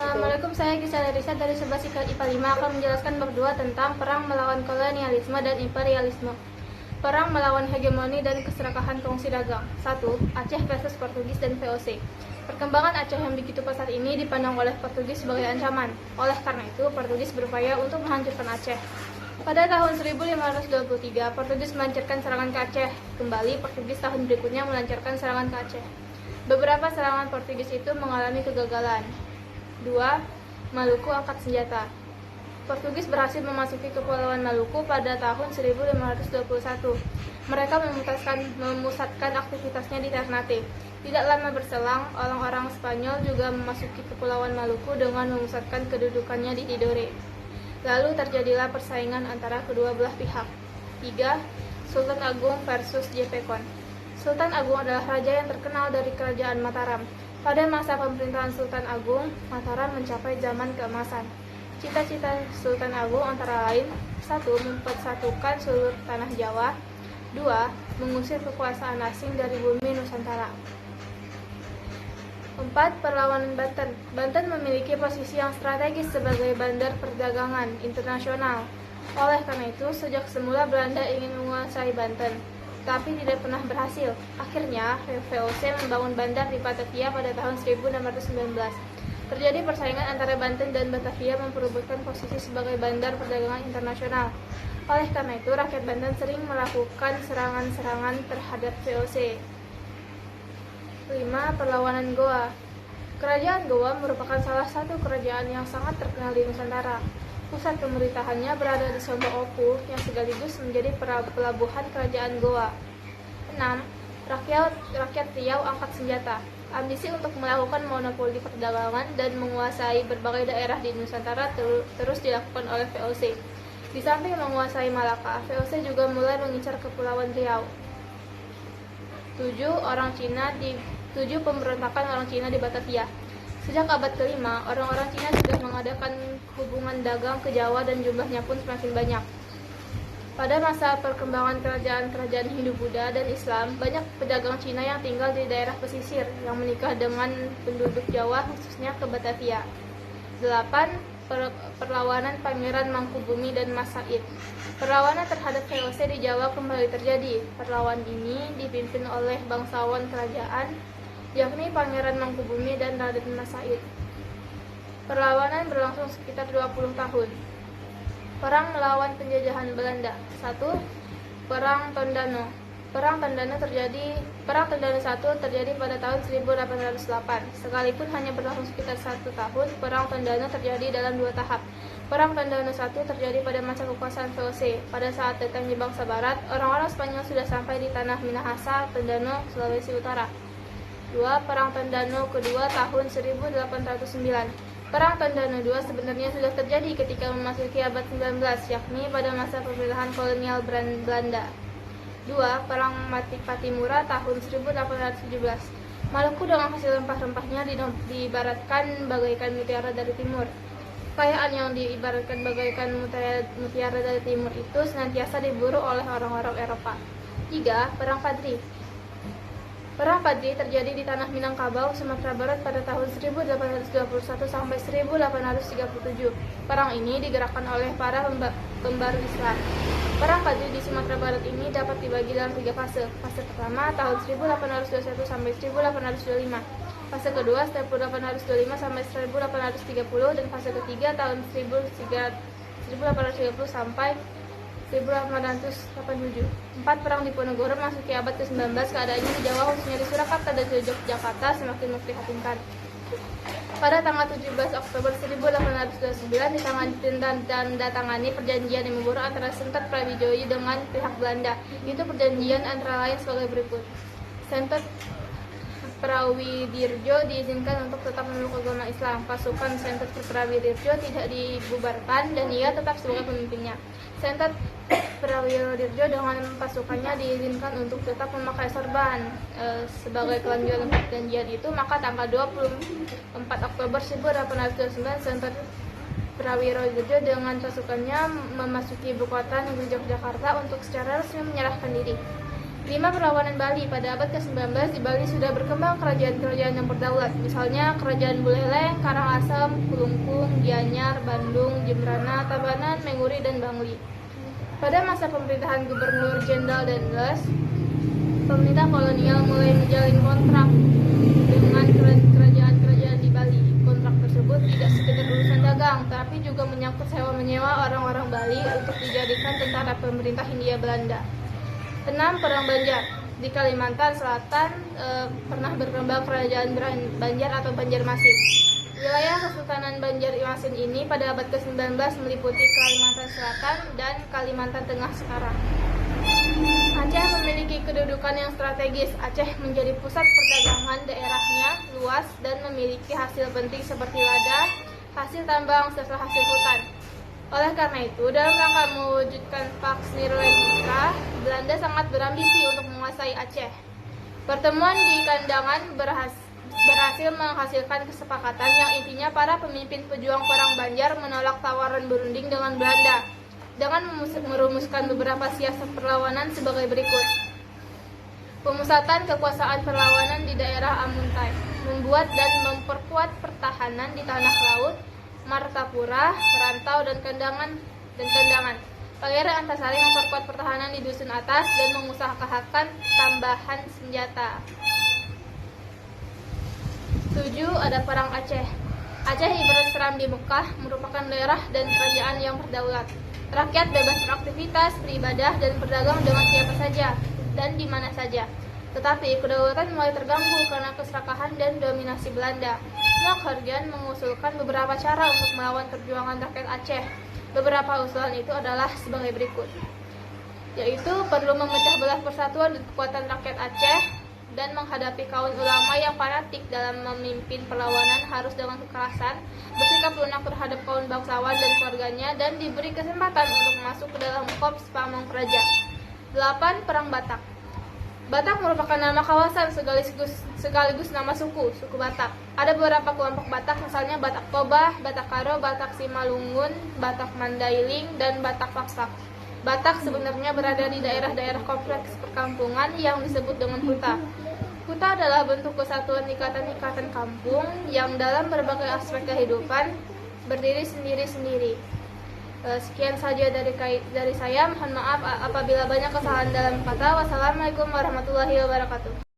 Assalamualaikum, saya Gisela Risa dari 11 IPA 5 akan menjelaskan bab 2 tentang perang melawan kolonialisme dan imperialisme. Perang melawan hegemoni dan keserakahan kongsi dagang. 1. Aceh versus Portugis dan VOC. Perkembangan Aceh yang begitu pesat ini dipandang oleh Portugis sebagai ancaman. Oleh karena itu, Portugis berupaya untuk menghancurkan Aceh. Pada tahun 1523, Portugis melancarkan serangan ke Aceh. Kembali, Portugis tahun berikutnya melancarkan serangan ke Aceh. Beberapa serangan Portugis itu mengalami kegagalan. 2. Maluku angkat senjata. Portugis berhasil memasuki Kepulauan Maluku pada tahun 1521. Mereka memusatkan aktivitasnya di Ternate. Tidak lama berselang, orang-orang Spanyol juga memasuki Kepulauan Maluku dengan memusatkan kedudukannya di Tidore. Lalu terjadilah persaingan antara kedua belah pihak. 3. Sultan Agung versus Jepekon. Sultan Agung adalah raja yang terkenal dari kerajaan Mataram. Pada masa pemerintahan Sultan Agung, Mataram mencapai zaman keemasan. Cita-cita Sultan Agung antara lain: 1. Mempersatukan seluruh tanah Jawa. 2. Mengusir kekuasaan asing dari bumi Nusantara. 4. Perlawanan Banten. Banten memiliki posisi yang strategis sebagai bandar perdagangan internasional. Oleh karena itu, sejak semula Belanda ingin menguasai Banten, tapi tidak pernah berhasil. Akhirnya, VOC membangun bandar di Batavia pada tahun 1619. Terjadi persaingan antara Banten dan Batavia memperebutkan posisi sebagai bandar perdagangan internasional. Oleh karena itu, rakyat Banten sering melakukan serangan-serangan terhadap VOC. 5. Perlawanan Goa. Kerajaan Goa merupakan salah satu kerajaan yang sangat terkenal di Nusantara. Pusat pemerintahannya berada di Songo-Opu yang sekaligus menjadi pelabuhan kerajaan Goa. 6. Rakyat Riau angkat senjata. Ambisi untuk melakukan monopoli perdagangan dan menguasai berbagai daerah di Nusantara terus dilakukan oleh VOC. Di samping menguasai Malaka, VOC juga mulai mengincar Kepulauan Riau. 7. Pemberontakan orang Cina di Batavia. Sejak abad ke-5, orang-orang Cina sudah mengadakan hubungan dagang ke Jawa dan jumlahnya pun semakin banyak. Pada masa perkembangan kerajaan-kerajaan Hindu-Buddha dan Islam, banyak pedagang Cina yang tinggal di daerah pesisir yang menikah dengan penduduk Jawa, khususnya ke Batavia. 8. Perlawanan Pangeran Mangkubumi dan Mas Said. Perlawanan terhadap VOC di Jawa kembali terjadi. Perlawanan ini dipimpin oleh bangsawan kerajaan, yakni Pangeran Mangkubumi dan Raden Mas Said. Perlawanan berlangsung sekitar 20 tahun. Perang melawan penjajahan Belanda. 1. Perang Tondano. Perang Tondano I terjadi pada tahun 1808. Sekalipun hanya berlangsung sekitar 1 tahun, Perang Tondano terjadi dalam 2 tahap. Perang Tondano I terjadi pada masa kekuasaan VOC. Pada saat datangnya bangsa Barat, orang-orang Spanyol sudah sampai di tanah Minahasa, Tondano, Sulawesi Utara. 2. Perang Tondano kedua tahun 1809. Perang Tondano II sebenarnya sudah terjadi ketika memasuki abad 19, yakni pada masa pemerintahan kolonial Belanda. 2. Perang Patimura tahun 1817. Maluku dengan hasil rempah-rempahnya diibaratkan bagaikan mutiara dari timur. Kekayaan yang diibaratkan bagaikan mutiara dari timur itu senantiasa diburu oleh orang-orang Eropa. 3. Perang Padri. Perang Padri terjadi di tanah Minangkabau, Sumatera Barat pada tahun 1821 sampai 1837. Perang ini digerakkan oleh para pembaru Islam. Perang Padri di Sumatera Barat ini dapat dibagi dalam 3 fase. Fase pertama tahun 1821 sampai 1825. Fase kedua 1825 sampai 1830 dan fase ketiga tahun 1830 sampai 1887. 4. Perang Diponegoro memasuki abad ke-19. Keadaannya di Jawa, khususnya di Surakarta dan Yogyakarta, semakin memprihatinkan. Pada tanggal 17 Oktober 1829 ditandatangani perjanjian yang memburuk antara Sentot Brawijaya dengan pihak Belanda. Itu perjanjian antara lain sebagai berikut. Sentot Prawidirjo diizinkan untuk tetap memeluk agama Islam. Pasukan Sentot Prawidirjo tidak dibubarkan dan ia tetap sebagai pemimpinnya. Sentot Prawidirjo dengan pasukannya diizinkan untuk tetap memakai sorban. Sebagai kelanjutan perjanjian itu, maka tanggal 24 Oktober 1829 Sentot Prawidirjo dengan pasukannya memasuki ibu kota negeri Yogyakarta untuk secara resmi menyerahkan diri. 5. Perlawanan Bali. Pada abad ke-19 di Bali sudah berkembang kerajaan-kerajaan yang berdaulat, misalnya Kerajaan Buleleng, Karangasem, Kulungkung, Gianyar, Bandung, Jembrana, Tabanan, Menguri, dan Bangli. Pada masa pemerintahan Gubernur Jenderal Dendles, pemerintah kolonial mulai menjalin kontrak dengan kerajaan-kerajaan di Bali. Kontrak tersebut tidak sekedar urusan dagang, tapi juga menyangkut sewa-menyewa orang-orang Bali untuk dijadikan tentara pemerintah Hindia Belanda. 6. Perang Banjar. Di Kalimantan Selatan pernah berkembang kerajaan Banjar atau Banjarmasin. Wilayah Kesultanan Banjarmasin ini pada abad ke-19 meliputi Kalimantan Selatan dan Kalimantan Tengah sekarang. Aceh memiliki kedudukan yang strategis. Aceh menjadi pusat perdagangan daerahnya luas dan memiliki hasil penting seperti lada, hasil tambang, serta hasil hutan. Oleh karena itu, dalam rangka mewujudkan Pax Nirlendika, Belanda sangat berambisi untuk menguasai Aceh. Pertemuan di Kandangan berhasil menghasilkan kesepakatan yang intinya para pemimpin pejuang perang Banjar menolak tawaran berunding dengan Belanda dengan merumuskan beberapa siasat perlawanan sebagai berikut. Pemusatan kekuasaan perlawanan di daerah Amuntai, membuat dan memperkuat pertahanan di tanah laut, Martapura, Rantau, dan Kandangan. Pangeran Antasari memperkuat pertahanan di dusun atas dan mengusahakan tambahan senjata. 7. Ada Perang Aceh. Aceh ibarat seram di Mekah, merupakan daerah dan kerajaan yang berdaulat. Rakyat bebas beraktivitas, beribadah, dan berdagang dengan siapa saja dan di mana saja. Tetapi kedaulatan mulai terganggu karena keserakahan dan dominasi Belanda. Markhorgan mengusulkan beberapa cara untuk melawan perjuangan rakyat Aceh. Beberapa usulan itu adalah sebagai berikut, yaitu perlu memecah belah persatuan dan kekuatan rakyat Aceh dan menghadapi kaum ulama yang fanatik dalam memimpin perlawanan harus dengan kekerasan, bersikap lunak terhadap kaum bangsawan dan keluarganya, dan diberi kesempatan untuk masuk ke dalam korps pamong praja. 8. Perang Batak. Batak merupakan nama kawasan sekaligus nama suku Batak. Ada beberapa kelompok Batak, misalnya Batak Toba, Batak Karo, Batak Simalungun, Batak Mandailing, dan Batak Paksak. Batak sebenarnya berada di daerah-daerah kompleks perkampungan yang disebut dengan huta. Huta adalah bentuk kesatuan ikatan-ikatan kampung yang dalam berbagai aspek kehidupan berdiri sendiri-sendiri. Sekian saja dari saya. Mohon maaf apabila banyak kesalahan dalam kata. Wassalamualaikum warahmatullahi wabarakatuh.